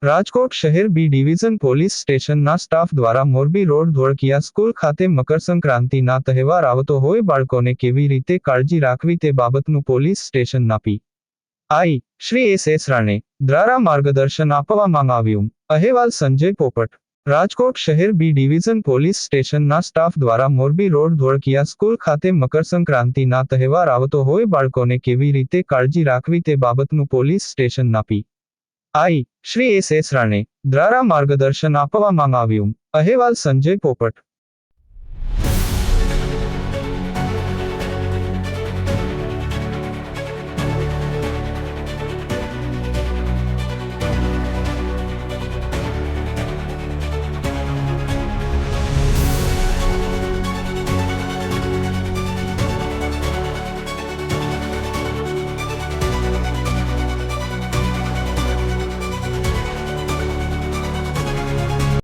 રાજકોટ શહેર B division police સ્ટેશનના staff દ્વારા મોરબી રોડ ધોળકિયા સ્કૂલ ખાતે મકર સંક્રાંતિના તહેવાર આવતો હોય બાળકોને કેવી રીતે કાળજી રાખવી તે બાબતનું પોલીસ સ્ટેશનના પી.આઈ. શ્રી એસ. રાણે દ્વારા માર્ગદર્શન આપવામાં આવ્યું. અહેવાલ સંજય પોપટ. રાજકોટ શહેર બી ડિવિઝન પોલીસ સ્ટેશનના સ્ટાફ દ્વારા મોરબી રોડ ધોળકિયા સ્કૂલ ખાતે મકર સંક્રાંતિના તહેવાર આવતો હોય બાળકોને કેવી રીતે કાળજી રાખવી તે બાબતનું પોલીસ સ્ટેશનના પી.આઈ. શ્રી એસ. રાણે દ્વારા માર્ગદર્શન આપવામાં આવ્યું. અહેવાલ સંજય પોપટ.